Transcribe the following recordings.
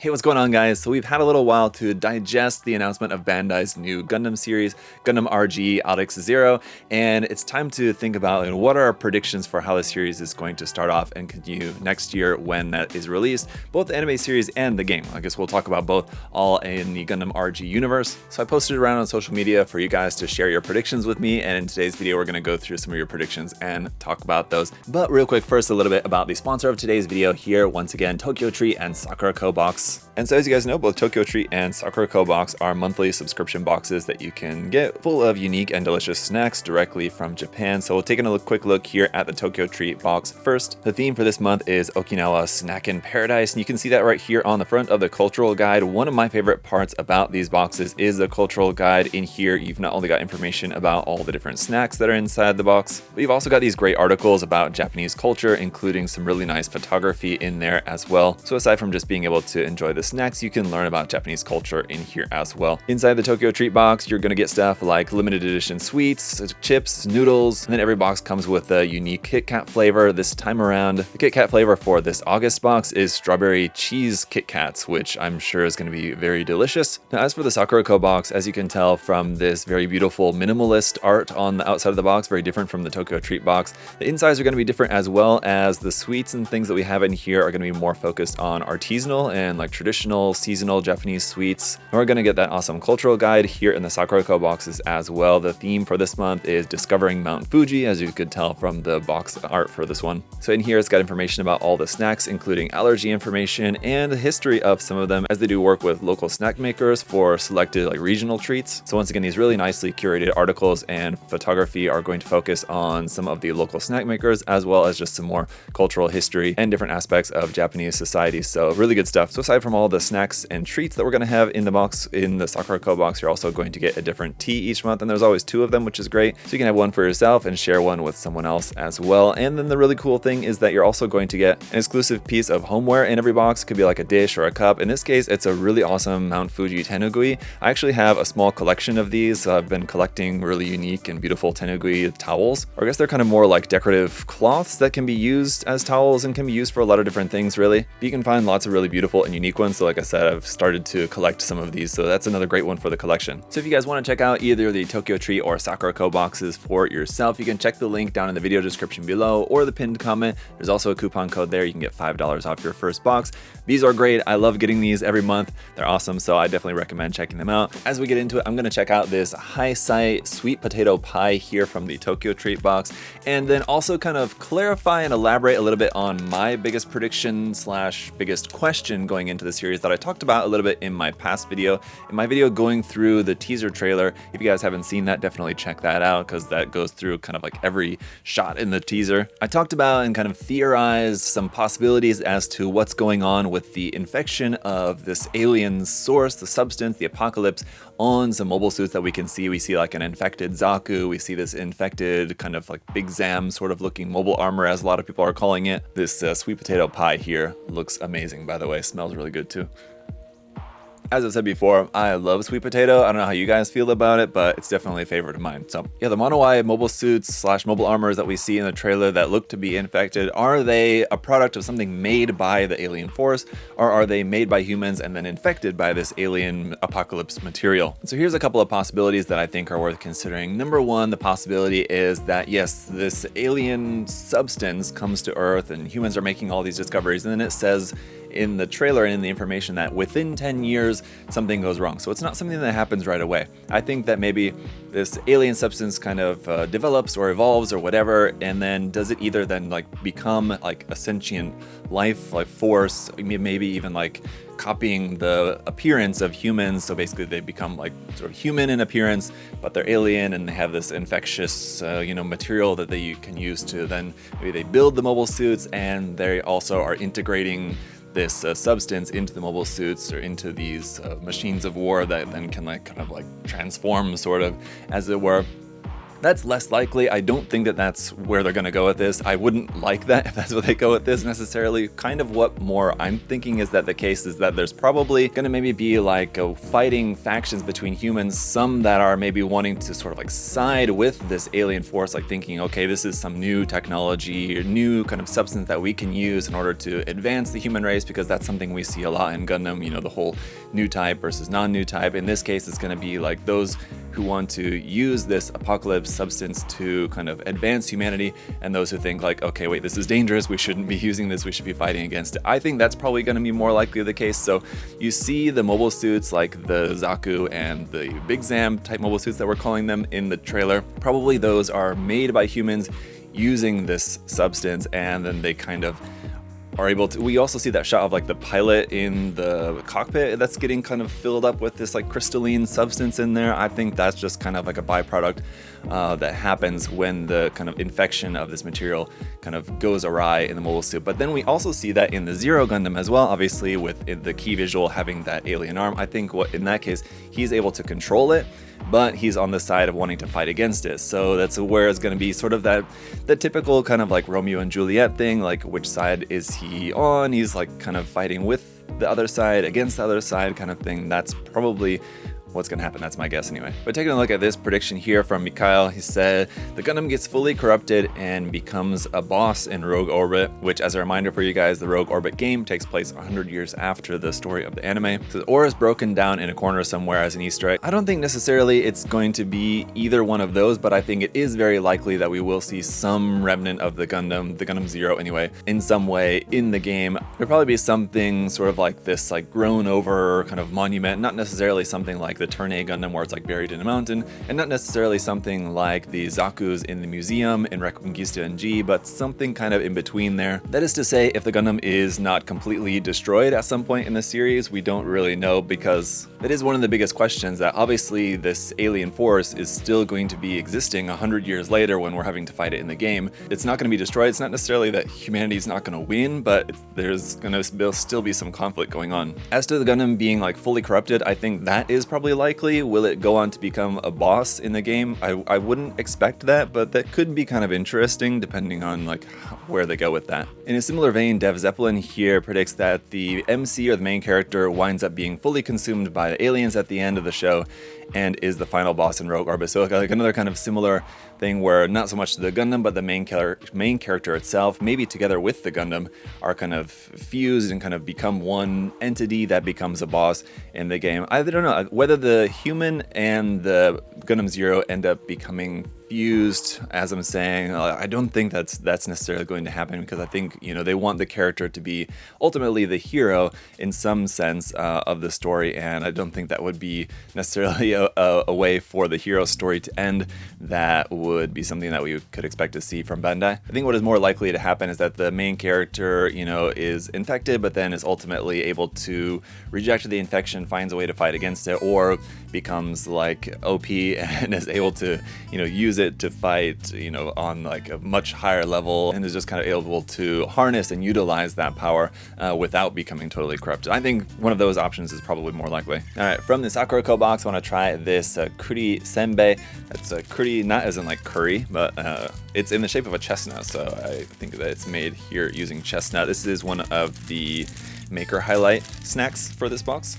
Hey, what's going on, guys? So we've had a little while to digest the announcement of Bandai's new Gundam series, Gundam RG xarx-zero, and it's time to think about what are our predictions for how the series is going to start off and continue next year when that is released, both the anime series and the game. I guess we'll talk about both all in the Gundam RG universe. So I posted it around on social media for you guys to share your predictions with me, and in today's video we're going to go through some of your predictions and talk about those. But real quick, first a little bit about the sponsor of today's video here, once again, Tokyo Treat and Sakura Co. Box. And so as you guys know, both Tokyo Treat and Sakura Co. Box are monthly subscription boxes that you can get full of unique and delicious snacks directly from Japan. So we'll take a quick look here at the Tokyo Treat box first. The theme for this month is Okinawa Snackin' Paradise, and you can see that right here on the front of the cultural guide. One of my favorite parts about these boxes is the cultural guide. In here, you've not only got information about all the different snacks that are inside the box, but you've also got these great articles about Japanese culture, including some really nice photography in there as well. So aside from just being able to enjoy the snacks, you can learn about Japanese culture in here as well. Inside the Tokyo Treat box, you're going to get stuff like limited edition sweets, chips, noodles, and then every box comes with a unique Kit Kat flavor. This time around, the Kit Kat flavor for this August box is strawberry cheese Kit Kats, which I'm sure is going to be very delicious. Now, as for the Sakura Co. box, as you can tell from this very beautiful minimalist art on the outside of the box, very different from the Tokyo Treat box, the insides are going to be different, as well as the sweets and things that we have in here are going to be more focused on artisanal and like traditional seasonal Japanese sweets. And we're going to get that awesome cultural guide here in the Sakura Co. boxes as well. The theme for this month is discovering Mount Fuji, as you could tell from the box art for this one. So in here, it's got information about all the snacks, including allergy information and the history of some of them, as they do work with local snack makers for selected like regional treats. So once again, these really nicely curated articles and photography are going to focus on some of the local snack makers, as well as just some more cultural history and different aspects of Japanese society. So really good stuff. So aside from all the snacks and treats that we're going to have in the box, in the Sakura Co. box, you're also going to get a different tea each month, and there's always two of them, which is great. So you can have one for yourself and share one with someone else as well. And then the really cool thing is that you're also going to get an exclusive piece of homeware in every box. It could be like a dish or a cup. In this case, it's a really awesome Mount Fuji tenugui. I actually have a small collection of these. So I've been collecting really unique and beautiful tenugui towels, or I guess they're kind of more like decorative cloths that can be used as towels and can be used for a lot of different things, really. But you can find lots of really beautiful and unique ones. So like I said, I've started to collect some of these, so that's another great one for the collection. So if you guys want to check out either the Tokyo Treat or Sakura Co. boxes for yourself, you can check the link down in the video description below or the pinned comment. There's also a coupon code there. You can get $5 off your first box. These are great. I love getting these every month. They're awesome, so I definitely recommend checking them out. As we get into it, I'm going to check out this high site sweet potato pie here from the Tokyo Treat box, and then also kind of clarify and elaborate a little bit on my biggest prediction slash biggest question going into the series that I talked about a little bit in my past video. In my video going through the teaser trailer, if you guys haven't seen that, definitely check that out, because that goes through kind of like every shot in the teaser. I talked about and kind of theorized some possibilities as to what's going on with the infection of this alien source, the substance, the apocalypse, on some mobile suits that we can see. We see like an infected Zaku, we see this infected kind of like Big Zam sort of looking mobile armor, as a lot of people are calling it. This sweet potato pie here looks amazing, by the way. Smells really good too. As I've said before, I love sweet potato. I don't know how you guys feel about it, but it's definitely a favorite of mine. So yeah, the Mono-Eye mobile suits slash mobile armors that we see in the trailer that look to be infected, are they a product of something made by the alien force, or are they made by humans and then infected by this alien apocalypse material? So here's a couple of possibilities that I think are worth considering. Number one, the possibility is that yes, this alien substance comes to Earth and humans are making all these discoveries, and then it says in the trailer and in the information that within 10 years something goes wrong. So it's not something that happens right away. I think that maybe this alien substance kind of develops or evolves or whatever, and then does it either then like become like a sentient life, like force, maybe even like copying the appearance of humans. So basically they become like sort of human in appearance, but they're alien and they have this infectious material that they can use to then maybe they build the mobile suits, and they also are integrating this substance into the mobile suits or into these machines of war that then can like kind of like transform, sort of, as it were. That's less likely. I don't think that that's where they're going to go with this. I wouldn't like that if that's where they go with this necessarily. Kind of what more I'm thinking is that the case is that there's probably going to maybe be like fighting factions between humans, some that are maybe wanting to sort of like side with this alien force, like thinking, okay, this is some new technology or new kind of substance that we can use in order to advance the human race, because that's something we see a lot in Gundam, you know, the whole new type versus non-new type. In this case, it's going to be like those who want to use this apocalypse substance to kind of advance humanity, and those who think like, okay, wait, this is dangerous, we shouldn't be using this, we should be fighting against it. I think that's probably going to be more likely the case. So you see the mobile suits like the Zaku and the Big Zam type mobile suits that we're calling them in the trailer. Probably those are made by humans using this substance, and then they kind of are able to. We also see that shot of like the pilot in the cockpit that's getting kind of filled up with this like crystalline substance in there. I think that's just kind of like a byproduct that happens when the kind of infection of this material kind of goes awry in the mobile suit. But then we also see that in the Zero Gundam as well, obviously with the key visual having that alien arm. I think what in that case he's able to control it, but he's on the side of wanting to fight against it. So that's where it's going to be sort of that the typical kind of like Romeo and Juliet thing, like which side is he on? He's like kind of fighting with the other side, against the other side kind of thing. That's probably what's going to happen. That's my guess anyway. But taking a look at this prediction here from Mikhail, he said the Gundam gets fully corrupted and becomes a boss in Rogue Orbit, which, as a reminder for you guys, the Rogue Orbit game takes place 100 years after the story of the anime. So the ore is broken down in a corner somewhere as an Easter egg. I don't think necessarily it's going to be either one of those, but I think it is very likely that we will see some remnant of the Gundam Zero anyway, in some way in the game. There'll probably be something sort of like this, like grown over kind of monument, not necessarily something like the Turn A Gundam where it's like buried in a mountain, and not necessarily something like the Zaku's in the museum in Reconquista NG, but something kind of in between there. That is to say, if the Gundam is not completely destroyed at some point in the series, we don't really know, because that is one of the biggest questions, that obviously this alien force is still going to be existing 100 years later when we're having to fight it in the game. It's not going to be destroyed. It's not necessarily that humanity is not going to win, but there's going to still be some conflict going on. As to the Gundam being like fully corrupted, I think that is probably likely. Will it go on to become a boss in the game? I wouldn't expect that, but that could be kind of interesting depending on like where they go with that. In a similar vein, Dev Zeppelin here predicts that the MC, or the main character, winds up being fully consumed by the aliens at the end of the show and is the final boss in Rogue Orbit. So like another kind of similar thing where not so much the Gundam, but the main character itself, maybe together with the Gundam, are kind of fused and kind of become one entity that becomes a boss in the game. I don't know whether the human and the Gundam Zero end up becoming fused, as I'm saying. I don't think that's necessarily going to happen, because I think, you know, they want the character to be ultimately the hero in some sense of the story, and I don't think that would be necessarily a way for the hero story to end. That would be something that we could expect to see from Bandai. I think what is more likely to happen is that the main character, you know, is infected, but then is ultimately able to reject the infection, finds a way to fight against it, or becomes like OP and is able to, you know, use it to fight, you know, on like a much higher level, and is just kind of able to harness and utilize that power without becoming totally corrupted. I think one of those options is probably more likely. All right, from the Sakura Co box, I want to try this Kuri Senbei. That's a Kuri, not as in like curry, but it's in the shape of a chestnut, so I think that it's made here using chestnut. This is one of the Maker highlight snacks for this box.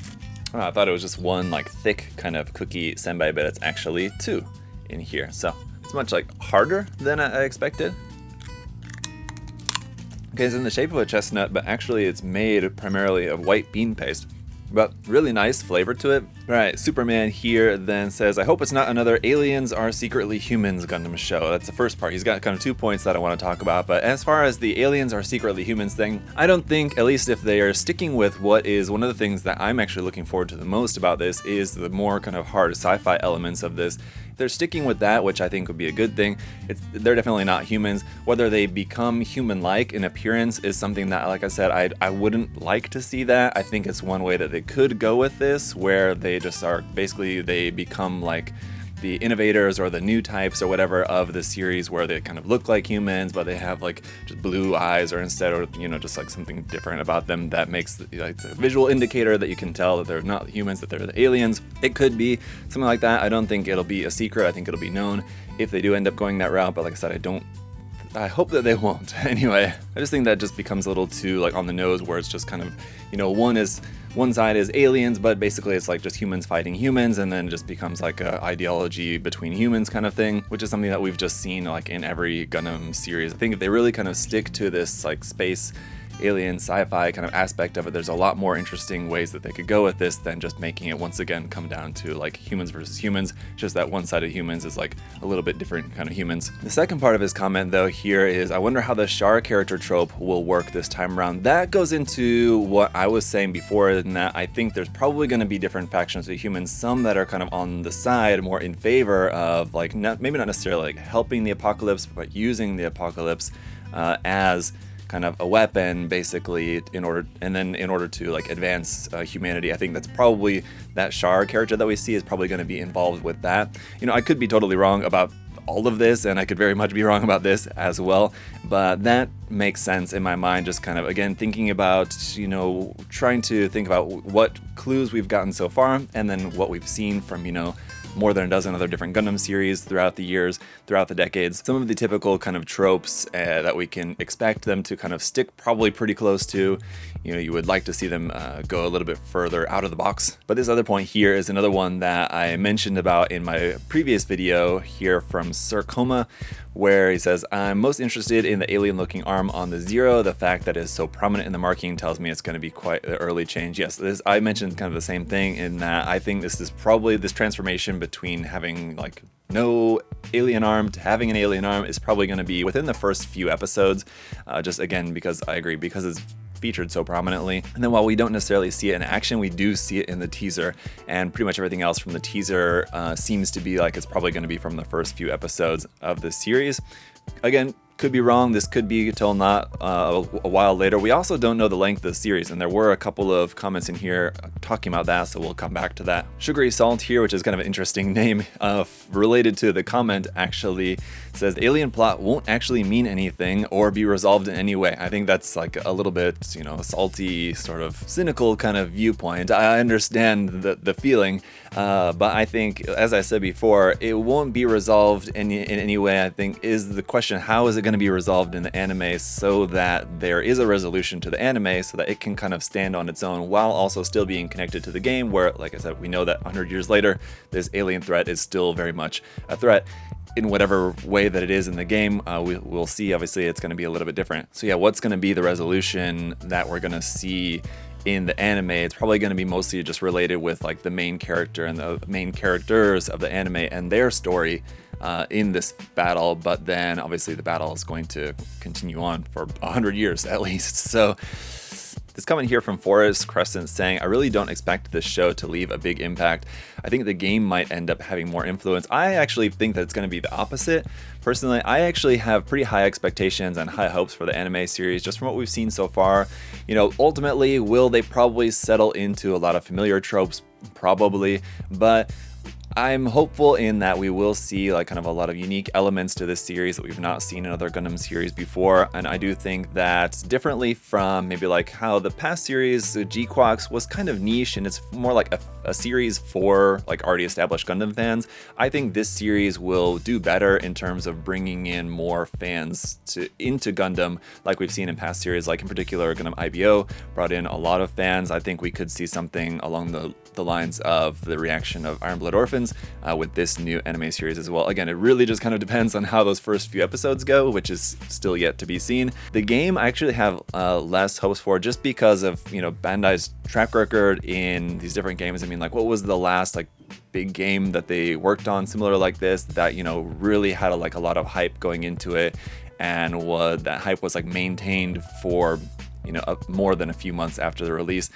I thought it was just one like thick kind of cookie senbei, but it's actually two in here. So it's much like harder than I expected. Okay, it's in the shape of a chestnut, but actually it's made primarily of white bean paste. But really nice flavor to it. All right, Superman here then says, I hope it's not another aliens are secretly humans Gundam show. That's the first part. He's got kind of 2 points that I want to talk about. But as far as the aliens are secretly humans thing, I don't think, at least if they are sticking with what is one of the things that I'm actually looking forward to the most about this, is the more kind of hard sci-fi elements of this. If they're sticking with that, which I think would be a good thing. They're definitely not humans. Whether they become human-like in appearance is something that, like I said, I wouldn't like to see that. I think it's one way that they could go with this, where they just are, basically they become like the innovators or the new types or whatever of the series, where they kind of look like humans, but they have like just blue eyes, or instead, or just like something different about them that makes like a visual indicator that you can tell that they're not humans, that they're the aliens. It could be something like that. I don't think it'll be a secret. I think it'll be known if they do end up going that route. But like I said, I hope that they won't. Anyway, I just think that just becomes a little too like on the nose, where it's just kind of, one side is aliens, but basically it's like just humans fighting humans, and then it just becomes like a ideology between humans kind of thing, which is something that we've just seen like in every Gundam series. I think if they really kind of stick to this like space alien sci-fi kind of aspect of it, there's a lot more interesting ways that they could go with this than just making it once again come down to like humans versus humans. Just that one side of humans is like a little bit different kind of humans. The second part of his comment though here is, I wonder how the Char character trope will work this time around. That goes into what I was saying before, in that I think there's probably going to be different factions of humans, some that are kind of on the side more in favor of like maybe not necessarily like helping the apocalypse, but using the apocalypse as kind of a weapon, basically, in order to like advance humanity. I think that's probably, that Char character that we see is probably going to be involved with that. I could be totally wrong about all of this, and I could very much be wrong about this as well, but that makes sense in my mind, just kind of again thinking about, trying to think about what clues we've gotten so far, and then what we've seen from, more than a dozen other different Gundam series throughout the years, throughout the decades. Some of the typical kind of tropes that we can expect them to kind of stick probably pretty close to. You would like to see them go a little bit further out of the box. But this other point here is another one that I mentioned about in my previous video here from Sarcoma, where he says, I'm most interested in the alien looking arm on the Zero. The fact that it is so prominent in the marking tells me it's going to be quite an early change. Yes, I mentioned kind of the same thing, in that I think this is probably this transformation between having like no alien arm to having an alien arm is probably going to be within the first few episodes, just again because I agree, because it's featured so prominently. And then while we don't necessarily see it in action, we do see it in the teaser, and pretty much everything else from the teaser seems to be like it's probably going to be from the first few episodes of the series. Again, could be wrong. This could be till not a while later. We also don't know the length of the series, and there were a couple of comments in here talking about that, so we'll come back to that. Sugary Salt here, which is kind of an interesting name, related to the comment, actually says the alien plot won't actually mean anything or be resolved in any way. I think that's like a little bit, salty, sort of cynical kind of viewpoint. I understand the feeling, but I think, as I said before, it won't be resolved in any way. I think is the question, how is it going to be resolved in the anime so that there is a resolution to the anime, so that it can kind of stand on its own while also still being connected to the game, where, like I said, we know that 100 years later, this alien threat is still very much a threat. In whatever way that it is in the game, we'll see. Obviously, it's going to be a little bit different. So yeah, what's going to be the resolution that we're going to see in the anime? It's probably going to be mostly just related with like the main character and the main characters of the anime and their story in this battle. But then obviously the battle is going to continue on for 100 years at least. So this comment here from Forest Crescent saying, I really don't expect this show to leave a big impact. I think the game might end up having more influence. I actually think that it's going to be the opposite. Personally, I actually have pretty high expectations and high hopes for the anime series, just from what we've seen so far. Ultimately, will they probably settle into a lot of familiar tropes? Probably, but I'm hopeful in that we will see like kind of a lot of unique elements to this series that we've not seen in other Gundam series before. And I do think that differently from maybe like how the past series, G-Quax, was kind of niche and it's more like a series for like already established Gundam fans, I think this series will do better in terms of bringing in more fans into Gundam, like we've seen in past series, like in particular Gundam IBO brought in a lot of fans. I think we could see something along the lines of the reaction of Iron Blood Orphans with this new anime series as well. Again, it really just kind of depends on how those first few episodes go, which is still yet to be seen. The game I actually have less hopes for, just because of Bandai's track record in these different games. I mean, like, what was the last like big game that they worked on similar like this that really had a lot of hype going into it, and that hype was like maintained for more than a few months after the release?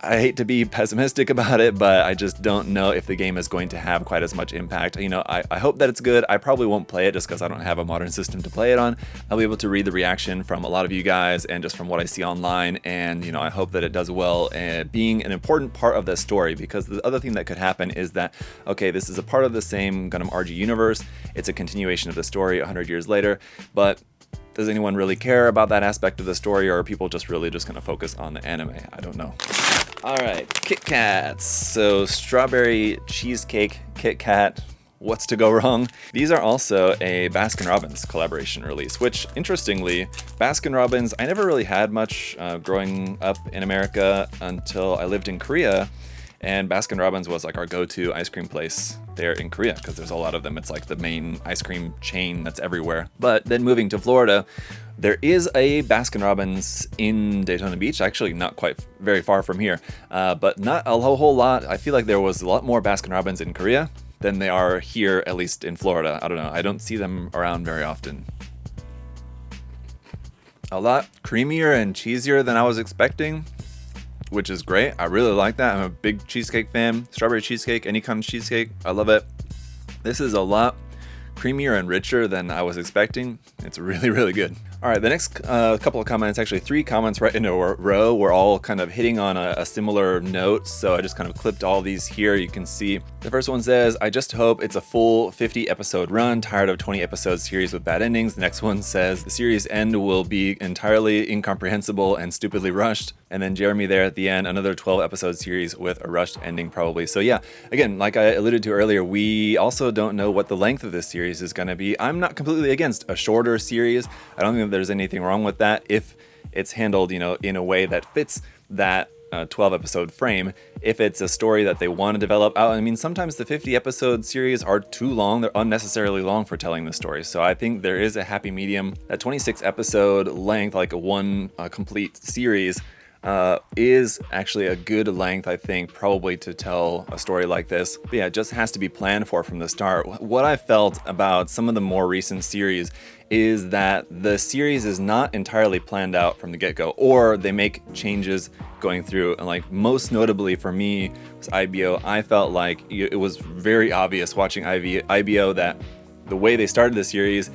I hate to be pessimistic about it, but I just don't know if the game is going to have quite as much impact. You know, I hope that it's good. I probably won't play it just because I don't have a modern system to play it on. I'll be able to read the reaction from a lot of you guys and just from what I see online, and you know, I hope that it does well, being an important part of the story, because the other thing that could happen is that, okay, this is a part of the same Gundam RG universe, it's a continuation of the story 100 years later, but does anyone really care about that aspect of the story, or are people just really just going to focus on the anime? I don't know. All right, Kit Kats. So strawberry cheesecake Kit Kat. What's to go wrong? These are also a Baskin-Robbins collaboration release, which interestingly, Baskin-Robbins, I never really had much growing up in America until I lived in Korea. And Baskin-Robbins was like our go-to ice cream place there in Korea because there's a lot of them. It's like the main ice cream chain that's everywhere. But then moving to Florida, there is a Baskin-Robbins in Daytona Beach, actually not quite very far from here, but not a whole lot. I feel like there was a lot more Baskin-Robbins in Korea than they are here, at least in Florida. I don't know. I don't see them around very often. A lot creamier and cheesier than I was expecting, which is great. I really like that. I'm a big cheesecake fan. Strawberry cheesecake, any kind of cheesecake, I love it. This is a lot creamier and richer than I was expecting. It's really, really good. All right, the next couple of comments, actually 3 comments right in a row, were all kind of hitting on a similar note. So I just kind of clipped all these here. You can see the first one says, I just hope it's a full 50 episode run, tired of 20 episode series with bad endings. The next one says, the series end will be entirely incomprehensible and stupidly rushed. And then Jeremy there at the end, another 12 episode series with a rushed ending probably. So yeah, again, like I alluded to earlier, we also don't know what the length of this series is going to be. I'm not completely against a shorter series. I don't think that there's anything wrong with that if it's handled, you know, in a way that fits that 12 episode frame. If it's a story that they want to develop out, I mean, sometimes the 50 episode series are too long. They're unnecessarily long for telling the story. So I think there is a happy medium. That 26 episode length, like one complete series, is actually a good length, I think, probably to tell a story like this. But yeah, it just has to be planned for from the start. What I felt about some of the more recent series is that the series is not entirely planned out from the get-go, or they make changes going through. And like most notably for me was IBO. I felt like it was very obvious watching IBO that the way they started the series,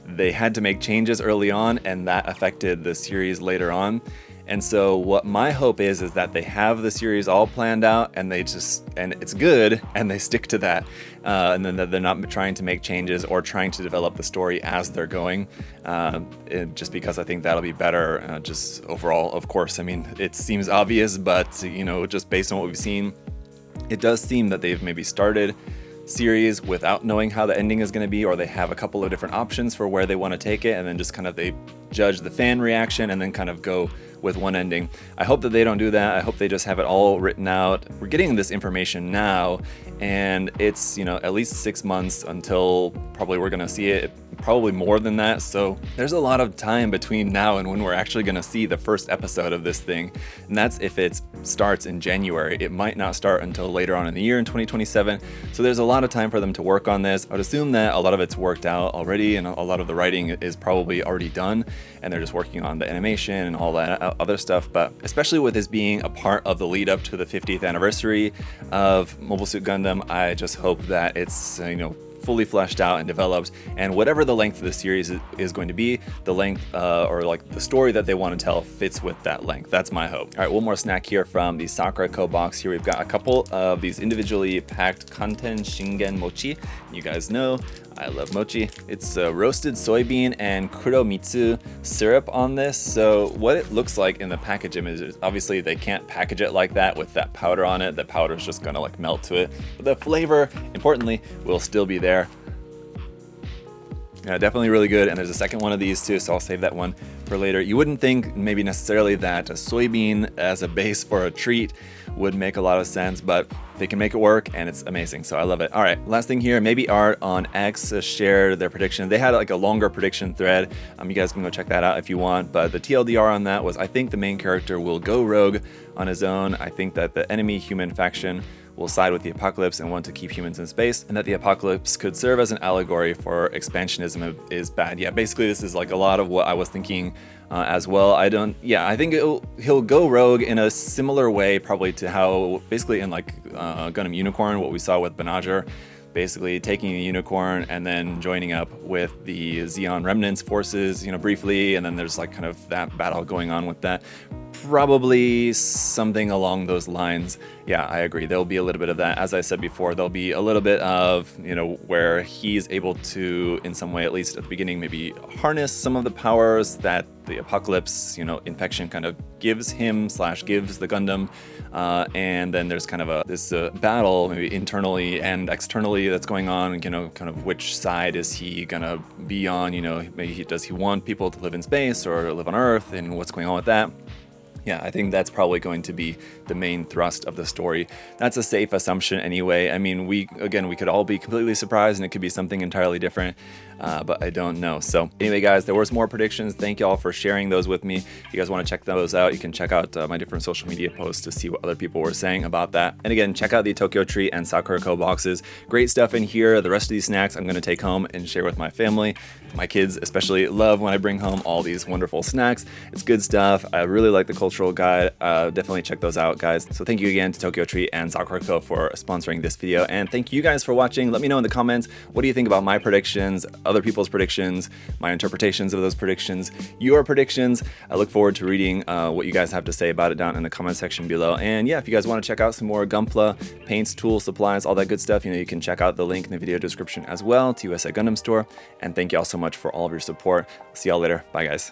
they had to make changes early on, and that affected the series later on. And so what my hope is that they have the series all planned out, and and it's good, and they stick to that. And then that they're not trying to make changes or trying to develop the story as they're going. Just because I think that'll be better, just overall, of course. I mean, it seems obvious, but you know, just based on what we've seen, it does seem that they've maybe started series without knowing how the ending is going to be, or they have a couple of different options for where they want to take it, and then just kind of they judge the fan reaction and then kind of go with one ending. I hope that they don't do that. I hope they just have it all written out. We're getting this information now, and it's, you know, at least 6 months until probably we're going to see it, probably more than that. So there's a lot of time between now and when we're actually going to see the first episode of this thing. And that's if it starts in January. It might not start until later on in the year in 2027. So there's a lot of time for them to work on this. I would assume that a lot of it's worked out already, and a lot of the writing is probably already done, and they're just working on the animation and all that other stuff. But especially with this being a part of the lead up to the 50th anniversary of Mobile Suit Gundam, I just hope that it's, you know, fully fleshed out and developed, and whatever the length of the series is going to be, the length or like the story that they want to tell fits with that length. That's my hope. All right, one more snack here from the Sakura Co box. Here we've got a couple of these individually packed Kanten Shingen mochi. You guys know I love mochi. It's a roasted soybean and kuromitsu syrup on this. So what it looks like in the package image is, obviously they can't package it like that with that powder on it. The powder is just gonna like melt to it. But the flavor, importantly, will still be there. Yeah, definitely really good. And there's a second one of these too, so I'll save that one for later. You wouldn't think maybe necessarily that a soybean as a base for a treat would make a lot of sense, but they can make it work, and it's amazing. So I love it. All right, last thing here, maybe Art on X shared their prediction. They had like a longer prediction thread. You guys can go check that out if you want. But the TLDR on that was, I think the main character will go rogue on his own. I think that the enemy human faction will side with the apocalypse and want to keep humans in space, and that the apocalypse could serve as an allegory for expansionism is bad. Yeah, basically this is like a lot of what I was thinking as well. I think he'll go rogue in a similar way probably to how basically in like Gundam Unicorn, what we saw with Banagher, basically taking the Unicorn and then joining up with the Zeon Remnants forces, briefly, and then there's like kind of that battle going on with that. Probably something along those lines. Yeah, I agree. There'll be a little bit of that. As I said before, there'll be a little bit of, where he's able to, in some way, at least at the beginning, maybe harness some of the powers that the apocalypse, infection kind of gives him / gives the Gundam. And then there's kind of this battle, maybe internally and externally, that's going on, and, kind of which side is he gonna be on, maybe does he want people to live in space or live on Earth, and what's going on with that? Yeah, I think that's probably going to be the main thrust of the story. That's a safe assumption anyway. I mean, we could all be completely surprised and it could be something entirely different, but I don't know. So anyway, guys, there was more predictions. Thank you all for sharing those with me. If you guys want to check those out, you can check out my different social media posts to see what other people were saying about that. And again, check out the Tokyo Treat and Sakura Co boxes. Great stuff in here. The rest of these snacks I'm going to take home and share with my family. My kids especially love when I bring home all these wonderful snacks. It's good stuff. I really like the cultural guide. Definitely check those out, guys. So thank you again to Tokyo Treat and Sakura Co for sponsoring this video. And thank you guys for watching. Let me know in the comments, what do you think about my predictions, other people's predictions, my interpretations of those predictions, your predictions. I look forward to reading what you guys have to say about it down in the comment section below. And yeah, if you guys want to check out some more Gunpla, paints, tools, supplies, all that good stuff, you can check out the link in the video description as well to USA Gundam Store. And thank you all so much for all of your support. See y'all later. Bye, guys.